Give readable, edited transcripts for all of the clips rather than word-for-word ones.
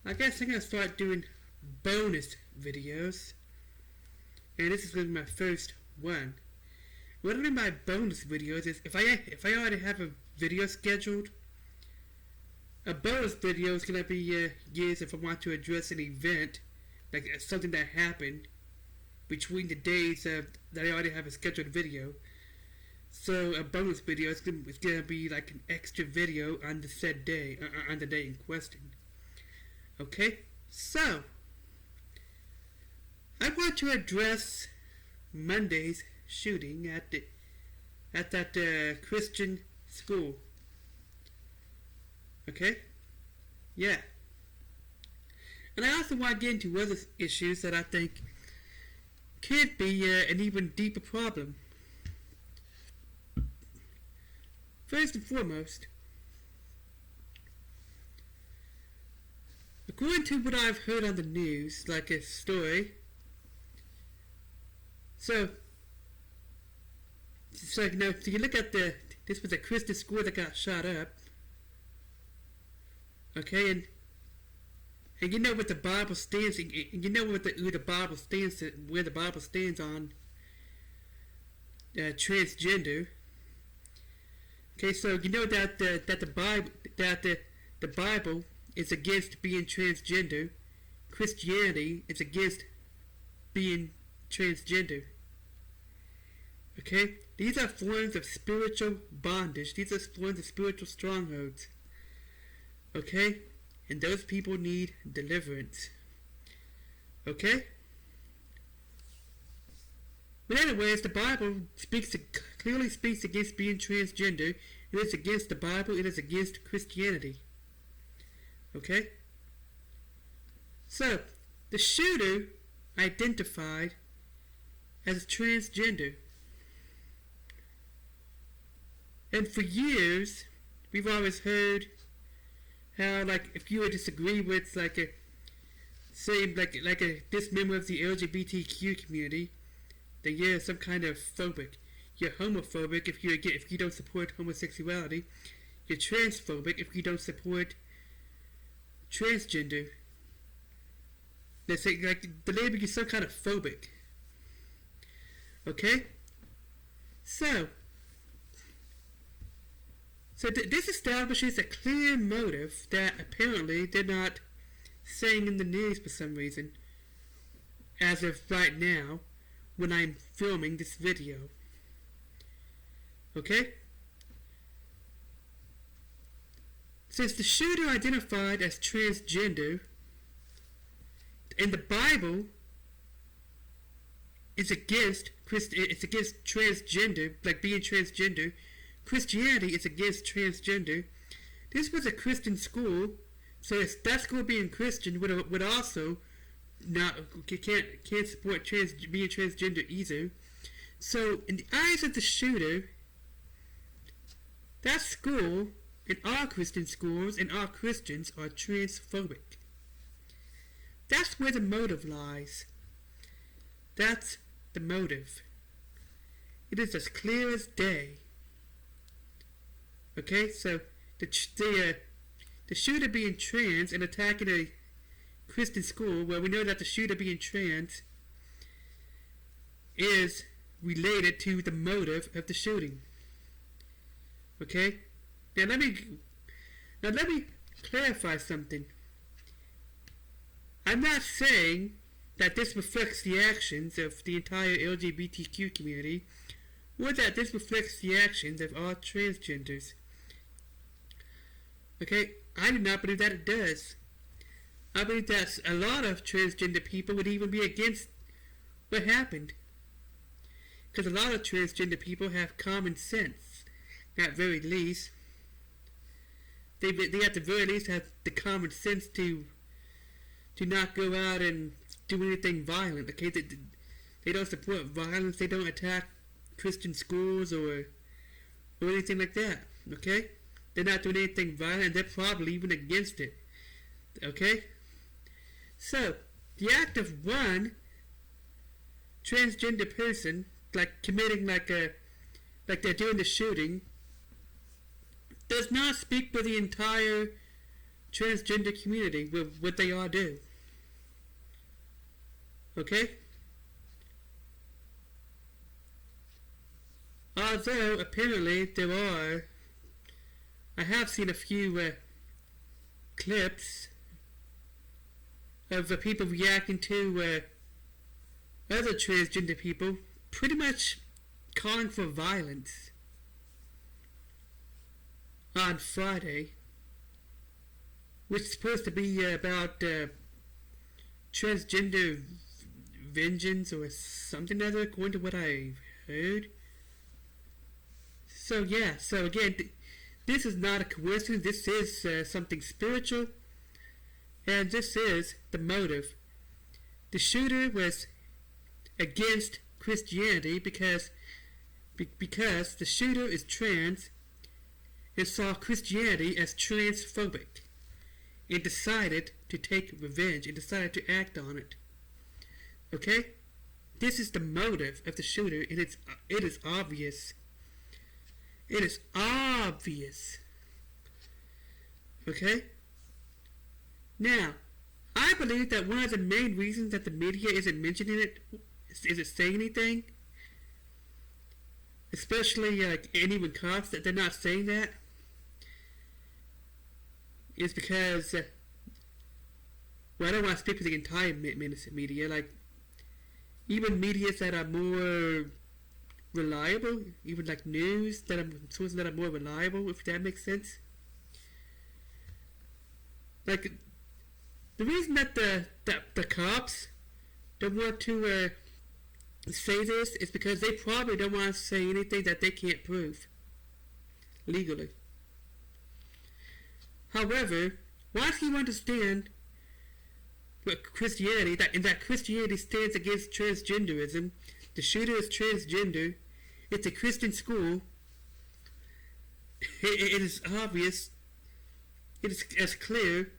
I guess I'm gonna start doing bonus videos, and this is gonna be my first one. What I mean by bonus videos is if I already have a video scheduled, a bonus video is gonna be used if I want to address an event, like something that happened between the days that I already have a scheduled video. So a bonus video is gonna be like an extra video on the said day, on the day in question. Okay, so I want to address Monday's shooting at that Christian school. Okay, yeah, and I also want to get into other issues that I think could be an even deeper problem. First and foremost, according to what I've heard on the news, like a story, so now if you look at this was a Christian school that got shot up, okay, and you know what the Bible stands, and you know what the Bible stands, where the Bible stands on transgender. Okay, so you know that the Bible is against being transgender. Christianity is against being transgender. Okay, these are forms of spiritual bondage. These are forms of spiritual strongholds. Okay, and those people need deliverance. Okay. But anyways, the Bible clearly speaks against being transgender. It is against the Bible. It is against Christianity. Okay? So, the shooter identified as transgender. And for years, we've always heard how, like, if you would disagree with, this member of the LGBTQ community, that you're some kind of phobic. You're homophobic if you don't support homosexuality. You're transphobic if you don't support transgender. They say the label you some kind of phobic. Okay? So this establishes a clear motive that apparently they're not saying in the news for some reason, as of right now, when I'm filming this video. Okay? Since the shooter identified as transgender, and the Bible is against transgender, like being transgender, Christianity is against transgender. This was a Christian school, so if that school being Christian would also can't support being transgender either. So in the eyes of the shooter, that school and all Christian schools and all Christians are transphobic. That's where the motive lies. That's the motive. It is as clear as day. Okay, so the shooter being trans and attacking a Christian school, where we know that the shooter being trans is related to the motive of the shooting. Okay? Now let me clarify something. I'm not saying that this reflects the actions of the entire LGBTQ community, or that this reflects the actions of all transgenders. Okay? I do not believe that it does. I believe that a lot of transgender people would even be against what happened. Because a lot of transgender people have common sense, at very least. They at the very least have the common sense to not go out and do anything violent. Okay, they don't support violence. They don't attack Christian schools or anything like that. Okay, they're not doing anything violent. They're probably even against it. Okay. So, the act of one transgender person, like committing like they're doing the shooting, does not speak for the entire transgender community with what they all do. Okay? Although, apparently, I have seen a few clips of people reacting to other transgender people pretty much calling for violence on Friday, which is supposed to be about transgender vengeance or something other, according to what I've heard. So yeah, so again, this is not a coincidence. This is something spiritual, and this is the motive. The shooter was against Christianity because the shooter is trans and saw Christianity as transphobic and decided to take revenge and decided to act on it. Okay? This is the motive of the shooter, and it is obvious. It is obvious. Okay? Now, I believe that one of the main reasons that the media isn't mentioning it, isn't saying anything, especially anyone cops, that they're not saying that, is because, well, I don't want to speak for the entire media, like, even medias that are more reliable, even like news, sources that are more reliable, if that makes sense. Like, the reason that the cops don't want to say this is because they probably don't want to say anything that they can't prove legally. However, once you understand what Christianity, that Christianity stands against transgenderism, the shooter is transgender, it's a Christian school, it is obvious, it is as clear,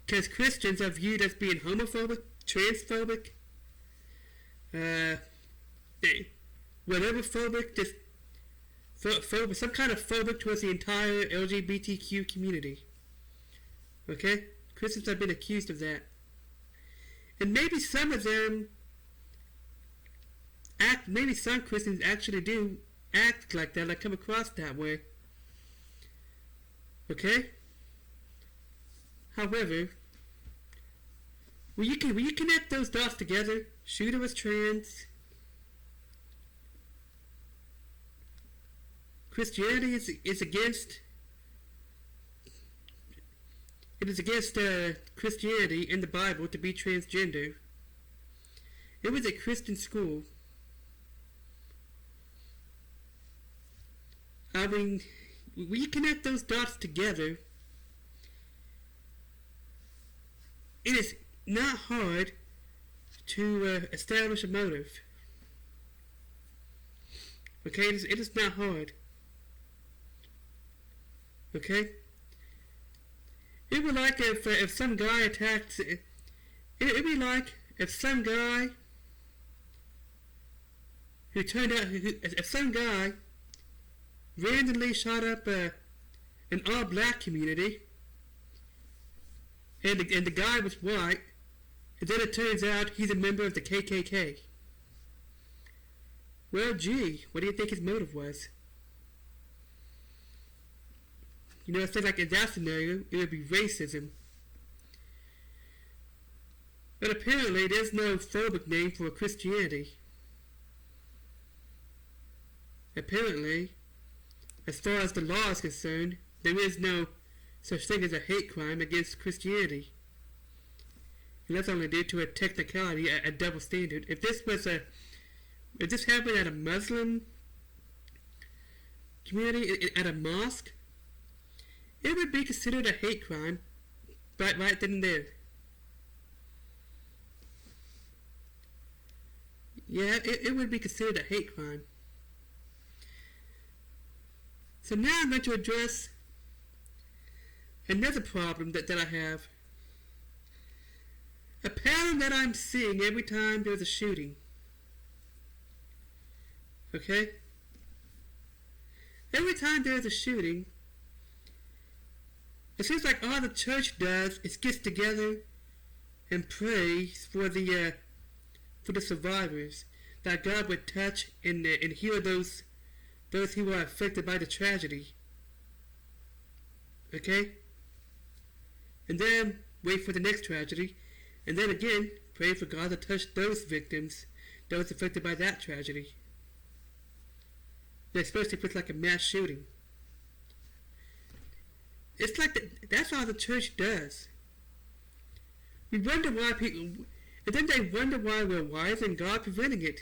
because Christians are viewed as being homophobic, transphobic, whatever phobic, just some kind of phobic towards the entire LGBTQ community. Okay? Christians have been accused of that. And maybe some of them maybe some Christians actually do act like that, like come across that way. Okay? However, when you connect those dots together, shooter was trans, Christianity is against Christianity in the Bible to be transgender. It was a Christian school. I mean, when you connect those dots together, it is not hard to establish a motive. Okay, it is not hard. Okay? It would be like if some guy attacked. It'd be like if some guy who turned out, if some guy randomly shot up an all-black community, and the guy was white, and then it turns out he's a member of the KKK. Well, gee, what do you think his motive was? You know, I said like in that scenario, it would be racism. But apparently, there's no phobic name for Christianity. Apparently, as far as the law is concerned, there is no such thing as a hate crime against Christianity. And that's only due to a technicality, a double standard. If this happened at a Muslim community, at a mosque, it would be considered a hate crime right then and there. Yeah, it would be considered a hate crime. So now I'm going to address another problem that I have. A pattern that I'm seeing every time there's a shooting. Okay? Every time there's a shooting, It seems like all the church does is gets together and prays for the survivors, that God would touch and heal those who are affected by the tragedy. Okay? And then wait for the next tragedy, and then again pray for God to touch those victims, those affected by that tragedy. And especially if it's like a mass shooting. It's like that's all the church does. We wonder why people, and then they wonder why isn't God preventing it?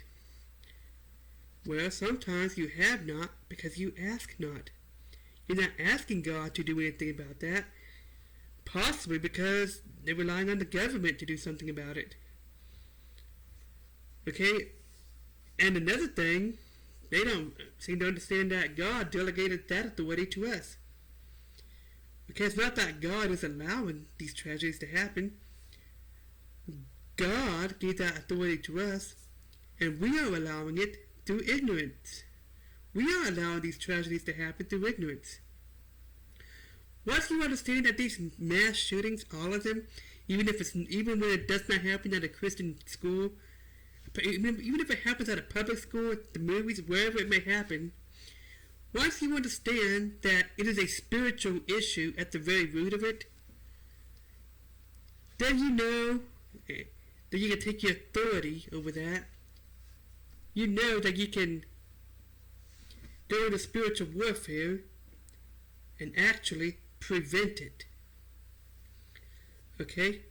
Well, sometimes you have not because you ask not. You're not asking God to do anything about that. Possibly because they're relying on the government to do something about it. Okay? And another thing, they don't seem to understand that God delegated that authority to us. Okay, it's not that God is allowing these tragedies to happen. God gave that authority to us, and we are allowing it through ignorance. We are allowing these tragedies to happen through ignorance. Once you understand that these mass shootings, all of them, even when it does not happen at a Christian school, even if it happens at a public school, the movies, wherever it may happen, once you understand that it is a spiritual issue at the very root of it, then you know that you can take your authority over that. You know that you can go into spiritual warfare and actually prevent it. Okay?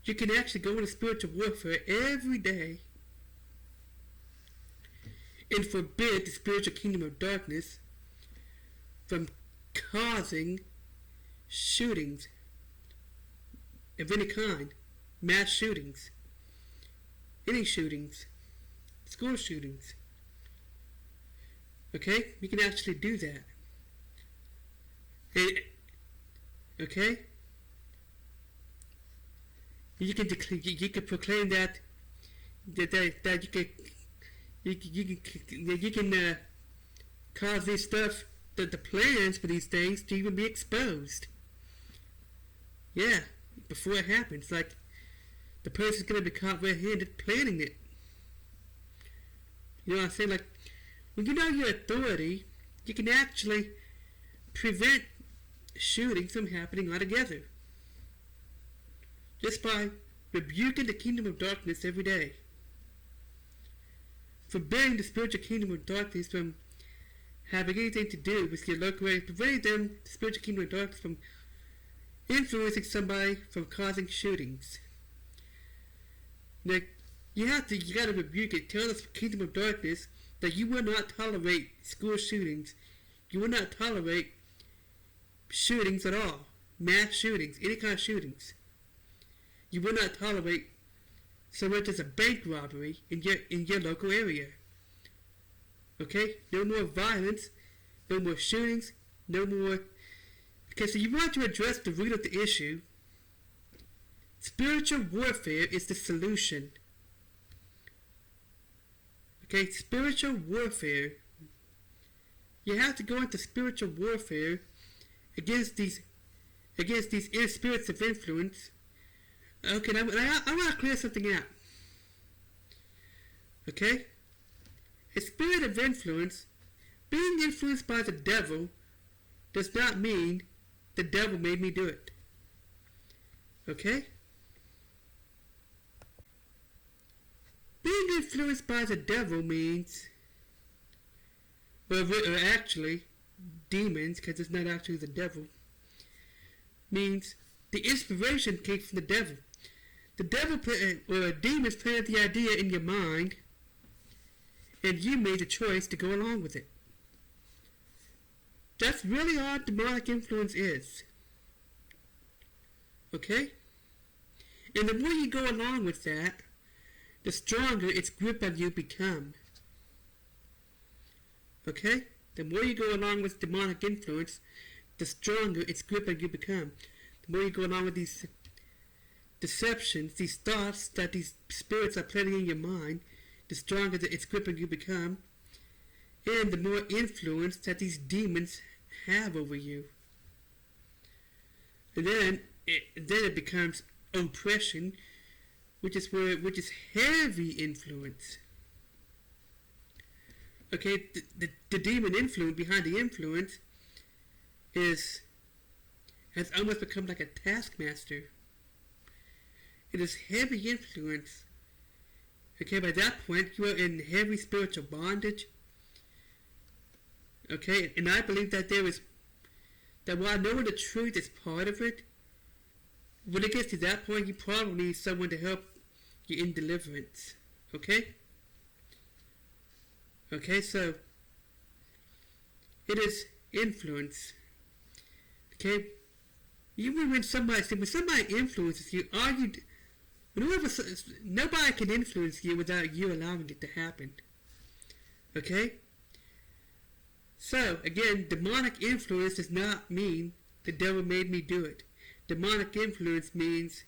You can actually go into spiritual warfare every day and forbid the spiritual kingdom of darkness from causing shootings of any kind, mass shootings, any shootings, school shootings. Okay? You can actually do that. Okay? You can proclaim that you can cause these stuff, the plans for these things to even be exposed. Yeah, before it happens, like the person's gonna be caught red-handed planning it. You know what I'm saying? Like when you know your authority, you can actually prevent shootings from happening altogether. Just by rebuking the kingdom of darkness every day. Forbidding the spiritual kingdom of darkness from having anything to do with your local area. Preventing them, the spiritual kingdom of darkness, from influencing somebody, from causing shootings. Now, you gotta rebuke it. Tell the kingdom of darkness that you will not tolerate school shootings. You will not tolerate shootings at all. Mass shootings, any kind of shootings. You will not tolerate so much as a bank robbery in your local area. Okay? No more violence, no more shootings, no more. Okay, so you want to address the root of the issue. Spiritual warfare is the solution. Okay, spiritual warfare. You have to go into spiritual warfare against these spirits of influence. Okay, I want to clear something out. Okay? A spirit of influence, being influenced by the devil, does not mean the devil made me do it. Okay? Being influenced by the devil means, or actually, demons, because it's not actually the devil, means the inspiration came from the devil. The devil or demons planted the idea in your mind, and you made the choice to go along with it. That's really all demonic influence is. Okay? And the more you go along with that, the stronger its grip on you become. Okay? The more you go along with demonic influence, the stronger its grip on you become. The more you go along with these deceptions, these thoughts that these spirits are planting in your mind, the stronger its grip on you become, and the more influence that these demons have over you. And then it becomes oppression, which is heavy influence. Okay, the demon influence behind the influence has almost become like a taskmaster. It is heavy influence. Okay, by that point you are in heavy spiritual bondage. Okay, and I believe that while knowing the truth is part of it, when it gets to that point, you probably need someone to help you in deliverance. Okay? Okay, so it is influence. Okay? Even when somebody influences you, nobody can influence you without you allowing it to happen. Okay? So, again, demonic influence does not mean the devil made me do it. Demonic influence means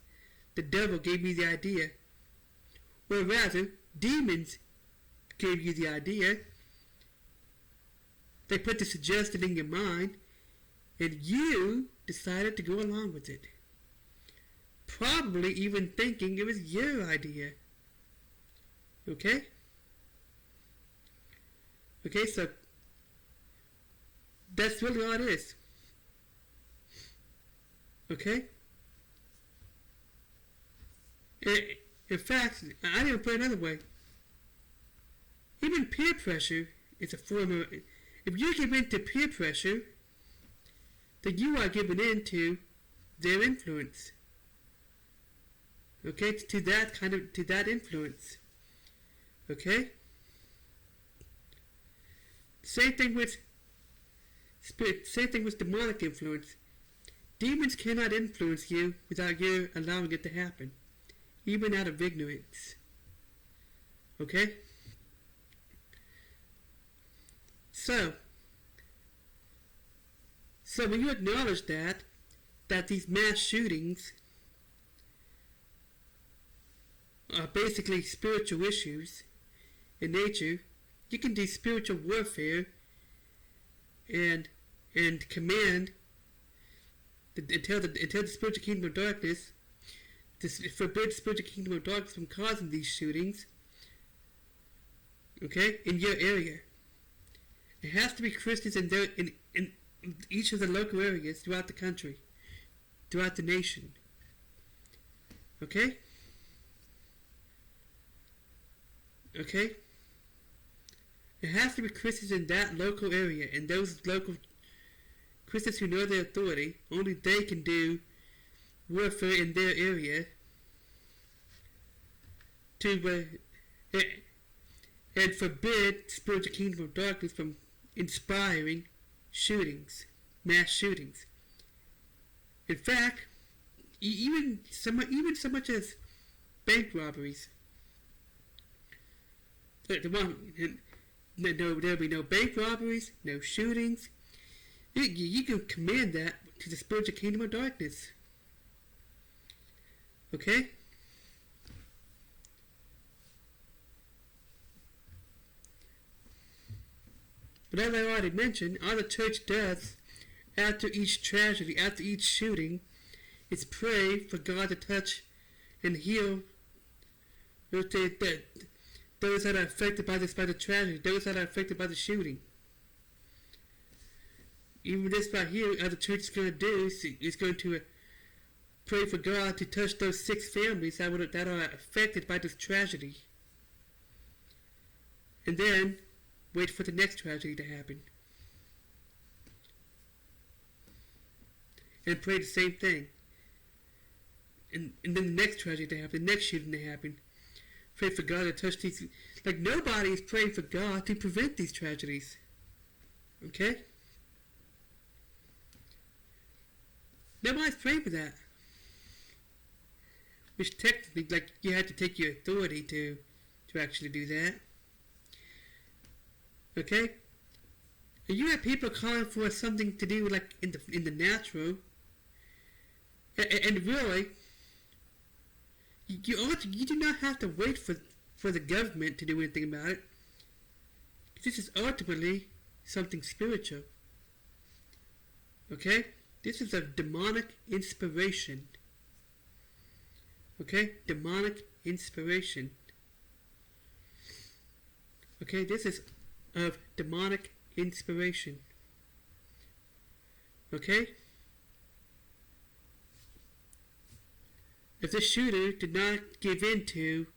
the devil gave me the idea. Or rather, demons gave you the idea. They put the suggestion in your mind, and you decided to go along with it. Probably even thinking it was your idea. Okay? Okay, so that's really all it is. Okay? In fact, I didn't put it another way. Even peer pressure is a form of... If you give in to peer pressure, then you are giving in to their influence. Okay? To that influence. Okay? Same thing with demonic influence. Demons cannot influence you without you allowing it to happen, even out of ignorance. Okay? So when you acknowledge that these mass shootings are basically spiritual issues in nature, you can do spiritual warfare and command until the spiritual kingdom of darkness, to forbid the spiritual kingdom of darkness from causing these shootings. Okay, in your area, it has to be Christians in each of the local areas throughout the country, throughout the nation. Okay. Okay. It has to be Christians in that local area, and those local Christians who know their authority. Only they can do warfare in their area to and forbid spiritual kingdom of darkness from inspiring shootings, mass shootings. In fact, even so much as bank robberies. There'll be no bank robberies, no shootings. You can command that to the spiritual kingdom of darkness. Okay? But as I already mentioned, all the church does after each tragedy, after each shooting, is pray for God to touch and heal those that are affected by the tragedy, those that are affected by the shooting. Even this right here, all the church is going to do is going to pray for God to touch those 6 families that are affected by this tragedy. And then wait for the next tragedy to happen. And pray the same thing. And then the next tragedy to happen, the next shooting to happen. Pray for God to touch these. Like, nobody is praying for God to prevent these tragedies. Okay? Nobody's praying for that. Which technically, like, you have to take your authority to actually do that. Okay? And you have people calling for something to do, like, in the natural. And really, you do not have to wait for the government to do anything about it. This is ultimately something spiritual. Okay? This is of demonic inspiration. Okay? Demonic inspiration. Okay? This is of demonic inspiration. Okay? If this shooter did not give in to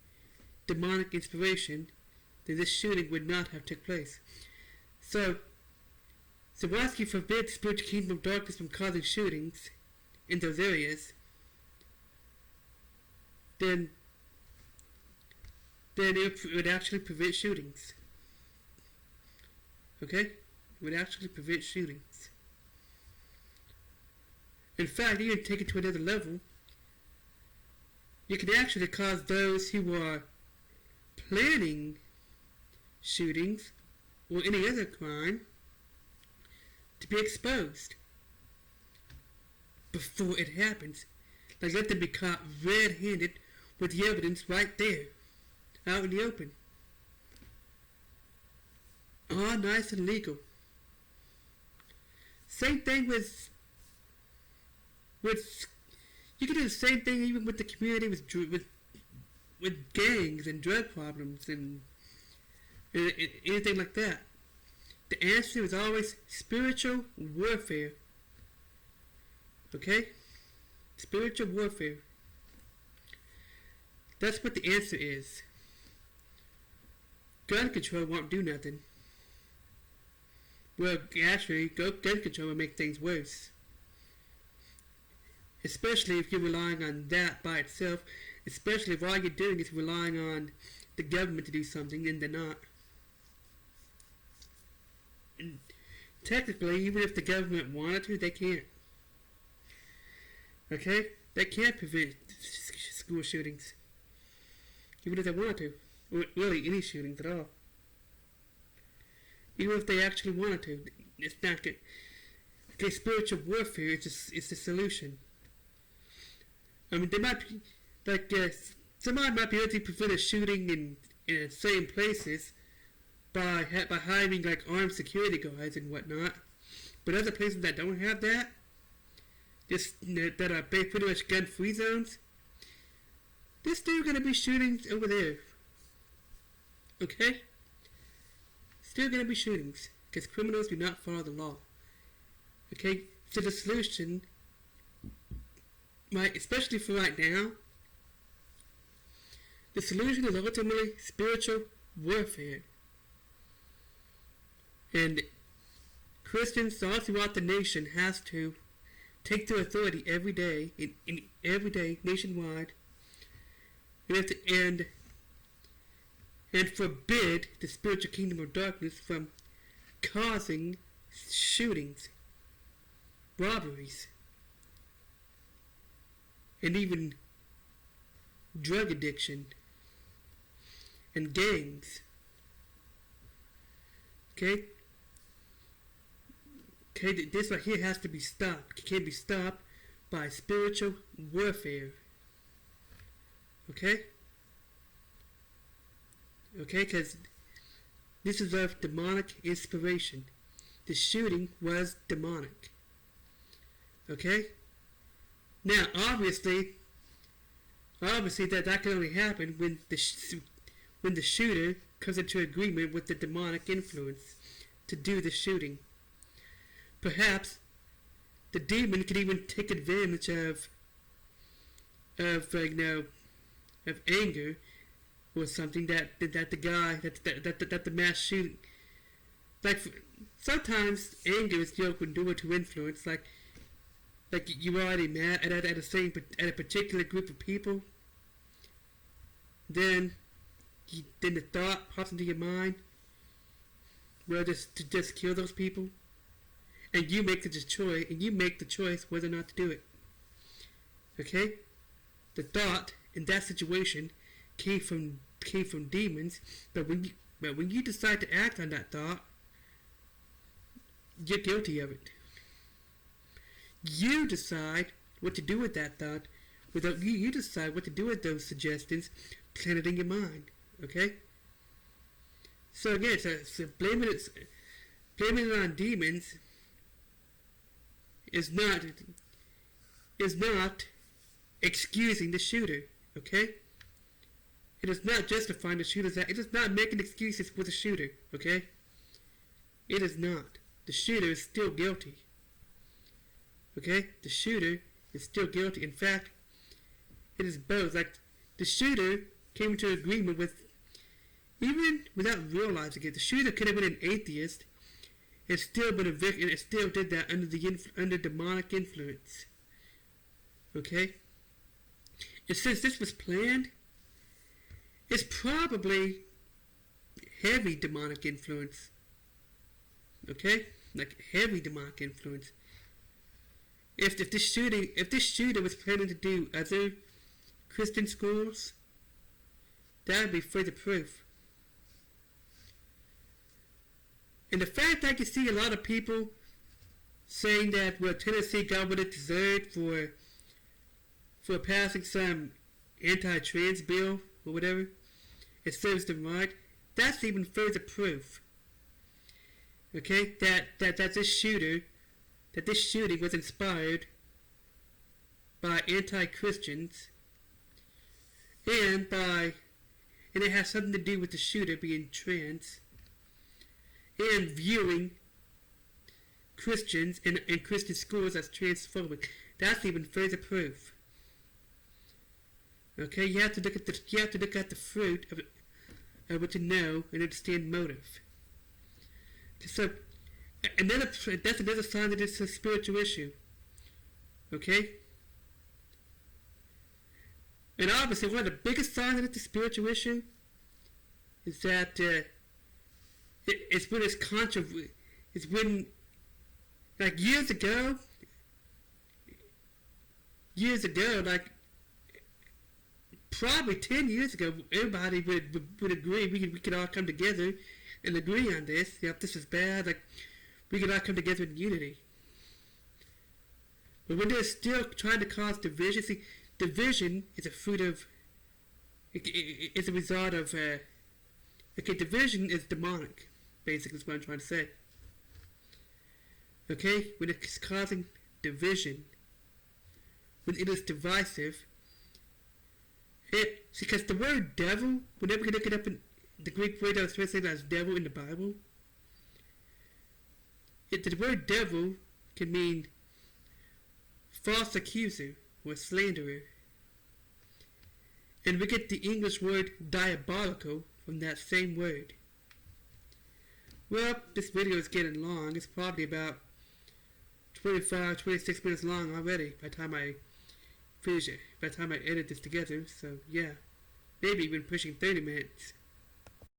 demonic inspiration, then this shooting would not have took place. So, Zawadzki forbids the spiritual kingdom of darkness from causing shootings in those areas. Then it would actually prevent shootings. Okay? It would actually prevent shootings. In fact, even take it to another level, you can actually cause those who are planning shootings or any other crime to be exposed before it happens. Like, let them be caught red-handed with the evidence right there, out in the open. All nice and legal. Same thing with you can do the same thing even with the community with gangs and drug problems and anything like that. The answer is always spiritual warfare. Okay? Spiritual warfare. That's what the answer is. Gun control won't do nothing. Well, actually, gun control will make things worse. Especially if you're relying on that by itself. Especially if all you're doing is relying on the government to do something and they're not. And technically, even if the government wanted to, they can't. Okay? They can't prevent school shootings. Even if they wanted to. Or really, any shootings at all. Even if they actually wanted to. It's not good. Okay, spiritual warfare is the solution. I mean, they might be, like, somebody might be able to prevent a shooting in certain places by hiring, like, armed security guards and whatnot. But other places that don't have that, just, that are pretty much gun-free zones, there's still going to be shootings over there. Okay? Still going to be shootings, because criminals do not follow the law. Okay? So the solution, right, especially for right now, the solution is ultimately spiritual warfare. And Christians all throughout the nation has to take their authority every day, every day, nationwide, and forbid the spiritual kingdom of darkness from causing shootings, robberies, and even drug addiction and gangs. Okay? Okay, this right here has to be stopped. It can be stopped by spiritual warfare. Okay? Okay, because this is of demonic inspiration. The shooting was demonic. Okay? Now, obviously that can only happen when the shooter comes into agreement with the demonic influence to do the shooting. Perhaps the demon can even take advantage of anger or something that the mass shooting. Like, sometimes anger is the open door to influence. Like you're already mad at a particular group of people. Then the thought pops into your mind, well, to just kill those people, and you make the choice whether or not to do it. Okay, the thought in that situation came from demons, but when you decide to act on that thought, you're guilty of it. You decide what to do with that thought. You decide what to do with those suggestions planted in your mind. Okay? So again, so blaming it on demons is not excusing the shooter, okay? It is not justifying the shooter's act. It is not making excuses for the shooter, okay? It is not. The shooter is still guilty. Okay? The shooter is still guilty. In fact, it is both. Like, the shooter came into agreement with, even without realizing it, the shooter could have been an atheist and still been a victim, and still did that under demonic influence. Okay? And since this was planned, it's probably heavy demonic influence. Okay? Like heavy demonic influence. If this shooter was planning to do other Christian schools, that would be further proof. And the fact that I can see a lot of people saying that, well, Tennessee got what it deserved for passing some anti-trans bill or whatever, it serves them right, that's even further proof. Okay, that this shooting was inspired by anti-Christians, and it has something to do with the shooter being trans, and viewing Christians and Christian schools as transphobic. That's even further proof. Okay, you have to look at the fruit of what you know and understand motive. So, that's another sign that it's a spiritual issue. Okay? And obviously, one of the biggest signs that it's a spiritual issue is that it's when it's controversial. It's when, like years ago, like probably 10 years ago, everybody would agree. We could all come together and agree on this. Yep, this is bad. Like, we could all come together in unity. But when they're still trying to cause division, see, division is a fruit of, it's a result of, okay, division is demonic, basically is what I'm trying to say. Okay, when it's causing division, when it is divisive, because the word devil, whenever you look it up in the Greek word that was translated as devil in the Bible, the word devil can mean false accuser or slanderer. And we get the English word diabolical from that same word. Well, this video is getting long. It's probably about 26 minutes long already by the time I finish it, by the time I edit this together. So yeah, maybe even pushing 30 minutes.